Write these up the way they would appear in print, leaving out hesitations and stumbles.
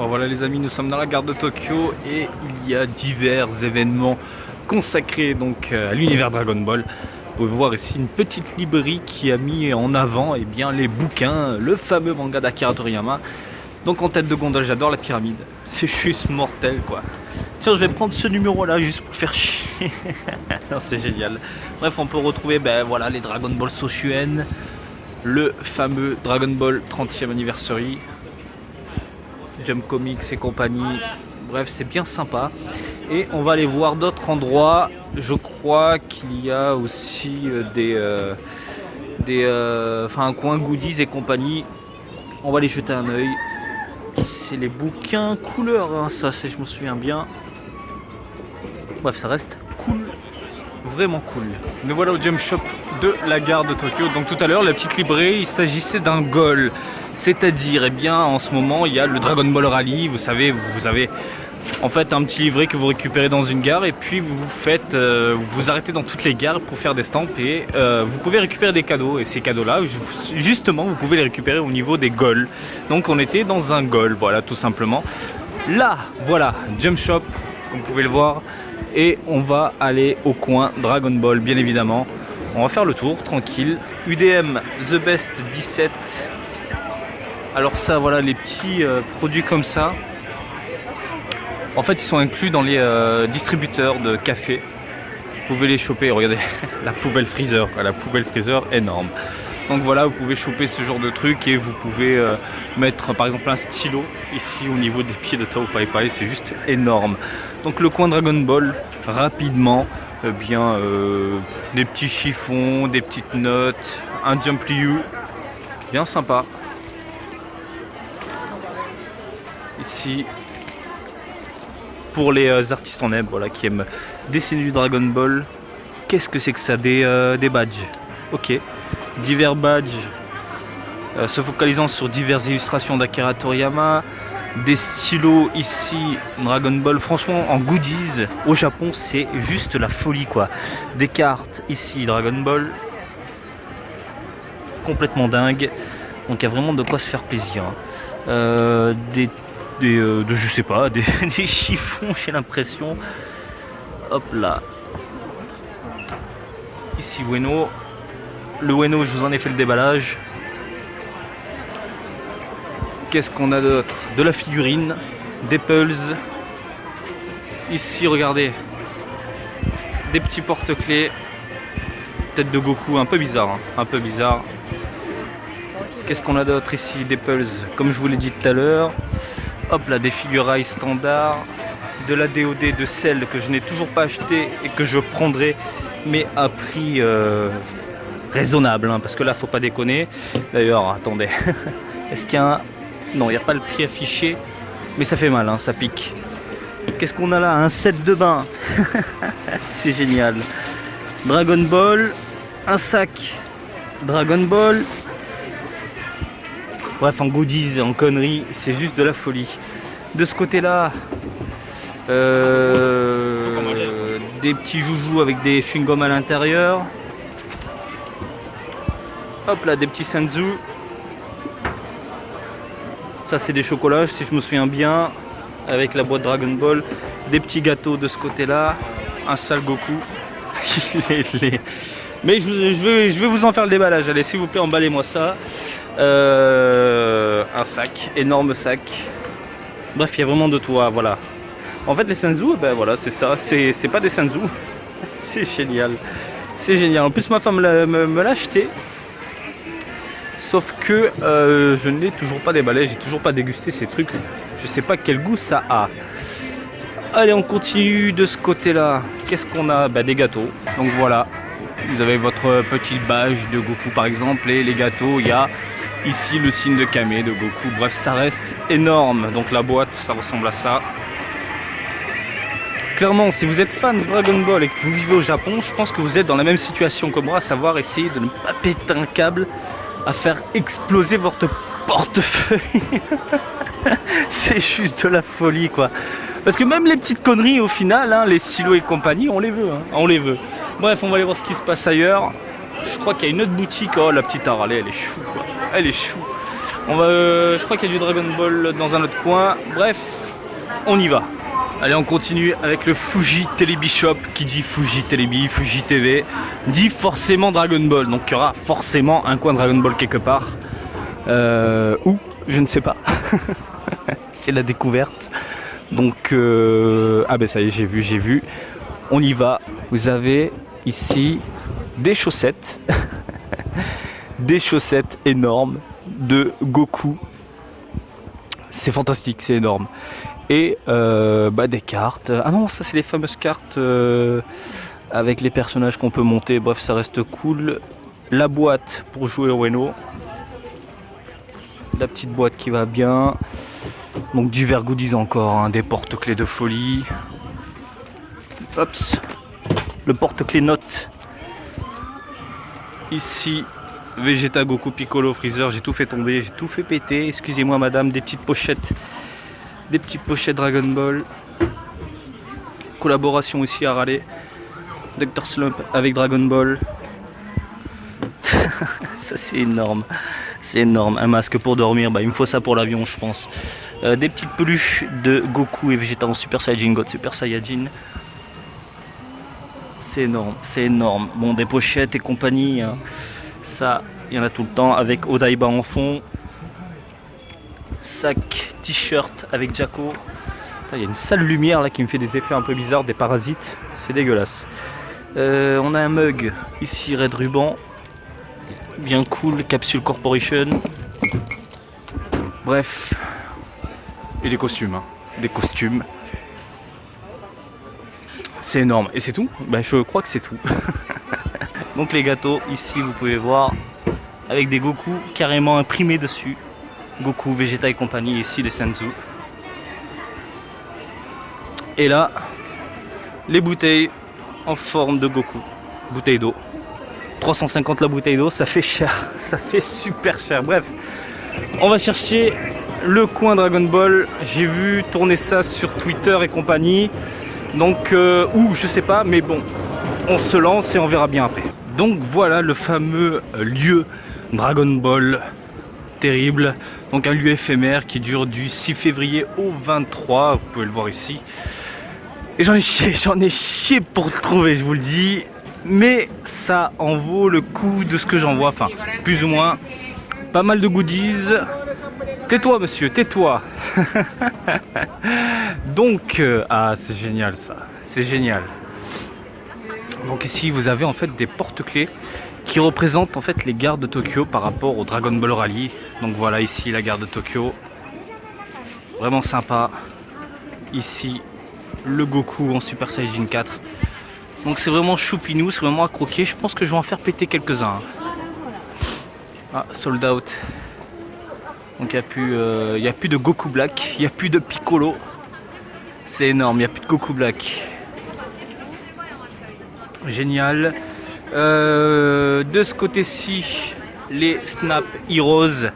Bon voilà les amis, nous sommes dans la gare de Tokyo et il y a divers événements consacrés donc à l'univers Dragon Ball. Vous pouvez voir ici une petite librairie qui a mis en avant les bouquins, le fameux manga d'Akira Toriyama. Donc en tête de gondole, j'adore la pyramide, c'est juste mortel quoi. Tiens, je vais prendre ce numéro là juste pour faire chier. C'est génial. Bref, on peut retrouver voilà, les Dragon Ball Soshuen, le fameux Dragon Ball 30e anniversary, Jump Comics et compagnie. Bref, c'est bien sympa. Et on va aller voir d'autres endroits. Je crois qu'il y a aussi un coin goodies et compagnie. On va aller jeter un œil. C'est les bouquins couleurs, hein, ça, je me souviens bien. Bref, ça reste cool, vraiment cool. Nous voilà au Jump Shop de la gare de Tokyo. Donc tout à l'heure, la petite librairie, il s'agissait d'un goal. C'est-à-dire, en ce moment, il y a le Dragon Ball Rally. Vous savez, vous avez en fait un petit livret que vous récupérez dans une gare et puis vous arrêtez dans toutes les gares pour faire des stamps et vous pouvez récupérer des cadeaux. Et ces cadeaux-là, justement, vous pouvez les récupérer au niveau des goals. Donc on était dans un goal, voilà, tout simplement. Là, voilà, Jump Shop, comme vous pouvez le voir. Et on va aller au coin Dragon Ball, bien évidemment. On va faire le tour, tranquille. UDM The Best 17. Alors ça, voilà, les petits produits comme ça. En fait, ils sont inclus dans les distributeurs de café. Vous pouvez les choper, regardez, la poubelle freezer, quoi, la poubelle freezer énorme. Donc voilà, vous pouvez choper ce genre de truc et vous pouvez mettre par exemple un stylo ici au niveau des pieds de Tao Pai Pai, c'est juste énorme. Donc le coin Dragon Ball, rapidement, des petits chiffons, des petites notes, un Jump Liu, bien sympa. Ici, pour les artistes en herbe, voilà, qui aiment dessiner du Dragon Ball, qu'est-ce que c'est que ça, des badges, ok. Divers badges se focalisant sur diverses illustrations d'Akira Toriyama, des stylos ici Dragon Ball. Franchement, en goodies au Japon, c'est juste la folie quoi. Des cartes ici Dragon Ball, complètement dingue. Donc il y a vraiment de quoi se faire plaisir. Je sais pas, des chiffons, j'ai l'impression. Hop là. Ici Ueno. Le Ueno, je vous en ai fait le déballage. Qu'est-ce qu'on a d'autre? De la figurine, des pulls. Ici, regardez, des petits porte-clés. Tête de Goku, un peu bizarre, hein, un peu bizarre. Qu'est-ce qu'on a d'autre ici? Des pulls, comme je vous l'ai dit tout à l'heure. Hop là, des figurines standards. De la DOD de Cell que je n'ai toujours pas acheté et que je prendrai, mais à prix raisonnable, hein, parce que là faut pas déconner. D'ailleurs, attendez, est-ce qu'il y a un... Non, il n'y a pas le prix affiché, mais ça fait mal, hein, ça pique. Qu'est-ce qu'on a là? Un set de bain. C'est génial. Dragon Ball, un sac Dragon Ball. Bref, en goodies, en conneries, c'est juste de la folie. De ce côté-là, des petits joujoux avec des chewing-gums à l'intérieur. Hop là, des petits Senzu. Ça c'est des chocolats si je me souviens bien, avec la boîte Dragon Ball. Des petits gâteaux de ce côté là. Un sale Goku. Mais je vais vous en faire le déballage. Allez, s'il vous plaît, emballez-moi ça. Un sac, énorme sac. Bref, il y a vraiment de tout, voilà. En fait les Senzu, voilà, c'est ça, c'est pas des Senzu. C'est génial. C'est génial. En plus ma femme me l'a acheté. Sauf que je ne l'ai toujours pas déballé, j'ai toujours pas dégusté ces trucs. Je sais pas quel goût ça a. Allez, on continue de ce côté-là. Qu'est-ce qu'on a? Des gâteaux. Donc voilà, vous avez votre petit badge de Goku par exemple. Et les gâteaux, il y a ici le signe de Kame de Goku. Bref, ça reste énorme. Donc la boîte, ça ressemble à ça. Clairement, si vous êtes fan de Dragon Ball et que vous vivez au Japon, je pense que vous êtes dans la même situation que moi, à savoir essayer de ne pas péter un câble, à faire exploser votre portefeuille. C'est juste de la folie quoi. Parce que même les petites conneries au final, hein, les stylos et compagnie, on les veut, hein, on les veut. Bref, on va aller voir ce qui se passe ailleurs. Je crois qu'il y a une autre boutique. Oh, la petite Harley, elle est chou quoi. Elle est chou. Je crois qu'il y a du Dragon Ball dans un autre coin. Bref, on y va. Allez, on continue avec le Fuji Telebi Shop. Qui dit Fuji Telebi, Fuji TV, dit forcément Dragon Ball. Donc il y aura forcément un coin Dragon Ball quelque part. Où je ne sais pas. C'est la découverte. Donc, ah ben ça y est, j'ai vu. On y va. Vous avez ici des chaussettes. Des chaussettes énormes de Goku. C'est fantastique, c'est énorme. Et des cartes. Ah non, ça c'est les fameuses cartes avec les personnages qu'on peut monter. Bref, ça reste cool. La boîte pour jouer au Ueno. La petite boîte qui va bien. Donc divers goodies encore, hein, des porte-clés de folie. Hops. Le porte-clés note. Ici, Vegeta, Goku, Piccolo, Freezer. J'ai tout fait tomber, j'ai tout fait péter. Excusez-moi madame, des petites pochettes. Des petites pochettes Dragon Ball. Collaboration aussi à râler. Dr Slump avec Dragon Ball. Ça c'est énorme. C'est énorme. Un masque pour dormir. Il me faut ça pour l'avion je pense. Des petites peluches de Goku et Vegeta en Super Saiyajin God, Super Saiyajin. C'est énorme. C'est énorme. Bon, des pochettes et compagnie. Hein. Ça, il y en a tout le temps. Avec Odaiba en fond. Sac, t-shirt avec Jacko. Il y a une sale lumière là qui me fait des effets un peu bizarres, des parasites. C'est dégueulasse. On a un mug ici, Red Ruban. Bien cool, Capsule Corporation. Bref. Et des costumes. Hein. Des costumes. C'est énorme. Et c'est tout? Je crois que c'est tout. Donc les gâteaux, ici vous pouvez voir. Avec des Goku carrément imprimés dessus. Goku, Vegeta et compagnie, ici les Senzu. Et là, les bouteilles en forme de Goku. Bouteille d'eau. 350 la bouteille d'eau, ça fait cher. Ça fait super cher. Bref, on va chercher le coin Dragon Ball. J'ai vu tourner ça sur Twitter et compagnie. Donc, je sais pas, mais bon, on se lance et on verra bien après. Donc voilà le fameux lieu Dragon Ball. Terrible. Donc un lieu éphémère qui dure du 6 février au 23, vous pouvez le voir ici. Et j'en ai chié pour le trouver, je vous le dis. Mais ça en vaut le coup de ce que j'en vois, enfin plus ou moins. Pas mal de goodies. Tais-toi monsieur, tais-toi. Donc, c'est génial ça, c'est génial. Donc ici vous avez en fait des porte-clés qui représente en fait les gares de Tokyo par rapport au Dragon Ball Rally. Donc voilà ici la gare de Tokyo. Vraiment sympa. Ici le Goku en Super Saiyajin 4. Donc c'est vraiment choupinou, c'est vraiment à croquer. Je pense que je vais en faire péter quelques-uns. Ah, sold out. Donc il n'y a plus de Goku Black, il n'y a plus de Piccolo. C'est énorme, il n'y a plus de Goku Black. Génial. De ce côté-ci, les Snap Heroes.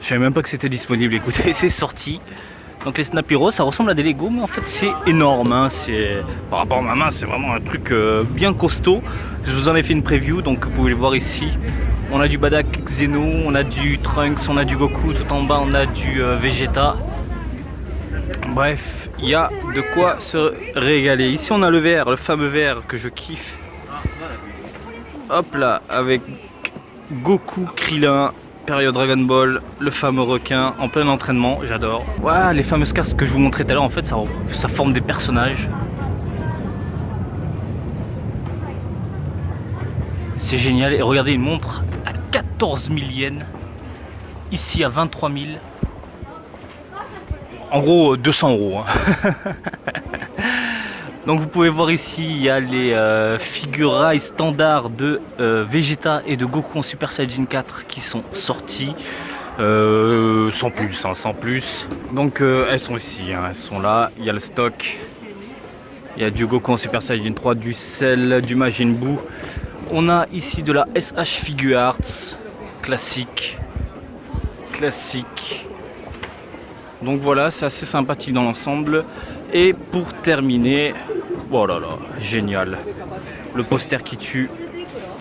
Je savais même pas que c'était disponible. Écoutez, c'est sorti. Donc les Snap Heroes, ça ressemble à des Lego, mais en fait c'est énorme. Hein. Par rapport à ma main, c'est vraiment un truc bien costaud. Je vous en ai fait une preview, donc vous pouvez le voir ici. On a du Badak Xeno, on a du Trunks, on a du Goku. Tout en bas, on a du Vegeta. Bref, il y a de quoi se régaler. Ici, on a le vert, le fameux vert que je kiffe. Hop là, avec Goku, Krillin, période Dragon Ball, le fameux requin en plein entraînement, j'adore. Voilà, les fameuses cartes que je vous montrais tout à l'heure, en fait, ça forme des personnages. C'est génial. Et regardez, une montre à 14 000 yens. Ici à 23 000. En gros, 200 €. Hein. Donc vous pouvez voir ici, il y a les figurines standards de Vegeta et de Goku en Super Saiyajin 4 qui sont sortis. Sans plus, hein, sans plus. Donc elles sont ici, hein, elles sont là. Il y a le stock. Il y a du Goku en Super Saiyajin 3, du Cell, du Majin Buu. On a ici de la SH Figure Arts. Classique. Classique. Donc voilà, c'est assez sympathique dans l'ensemble. Et pour terminer, oh là là, génial. Le poster qui tue.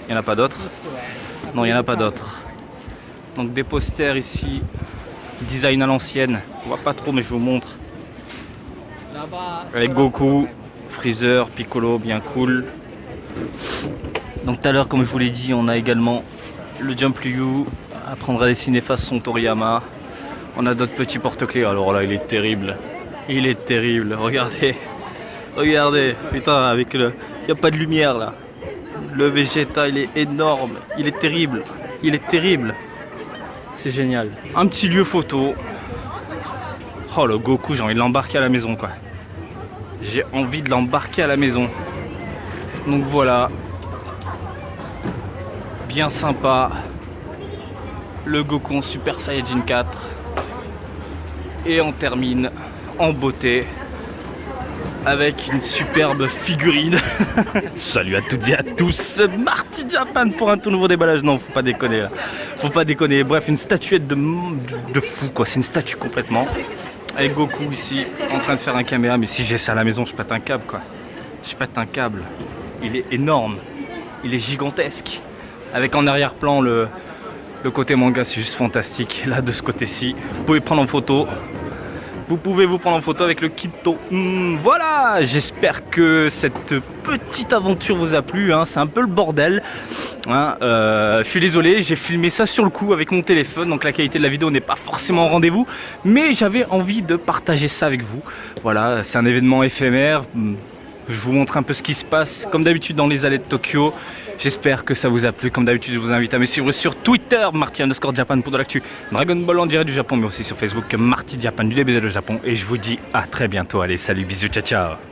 Il n'y en a pas d'autres? Non, il n'y en a pas d'autres. Donc des posters ici, design à l'ancienne. On voit pas trop mais je vous montre. Avec Goku, Freezer, Piccolo, bien cool. Donc tout à l'heure, comme je vous l'ai dit, on a également le Jump Ryu, apprendre à dessiner façon Toriyama. On a d'autres petits porte-clés. Alors là, il est terrible. Il est terrible. Regardez. Regardez. Putain, avec le... Il n'y a pas de lumière là. Le Vegeta, il est énorme. Il est terrible. Il est terrible. C'est génial. Un petit lieu photo. Oh, le Goku, j'ai envie de l'embarquer à la maison, quoi. J'ai envie de l'embarquer à la maison. Donc voilà. Bien sympa. Le Goku en Super Saiyajin 4. Et on termine en beauté avec une superbe figurine. Salut à toutes et à tous, Marty Japan pour un tout nouveau déballage. Non, faut pas déconner là. Faut pas déconner. Bref, une statuette de fou quoi. C'est une statue complètement. Avec Goku ici en train de faire un caméra. Mais si j'ai ça à la maison, je pète un câble quoi. Je pète un câble. Il est énorme. Il est gigantesque. Avec en arrière-plan le côté manga, c'est juste fantastique. Là, de ce côté-ci, vous pouvez prendre en photo. Vous pouvez vous prendre en photo avec le Kitto. Voilà, j'espère que cette petite aventure vous a plu. Hein. C'est un peu le bordel. Hein. Je suis désolé, j'ai filmé ça sur le coup avec mon téléphone. Donc la qualité de la vidéo n'est pas forcément au rendez-vous. Mais j'avais envie de partager ça avec vous. Voilà, c'est un événement éphémère. Je vous montre un peu ce qui se passe. Comme d'habitude dans les allées de Tokyo. J'espère que ça vous a plu. Comme d'habitude, je vous invite à me suivre sur Twitter, Marty_Japan pour de l'actu Dragon Ball en direct du Japon, mais aussi sur Facebook, Marty Japan du DBZ du Japon. Et je vous dis à très bientôt. Allez, salut, bisous, ciao, ciao.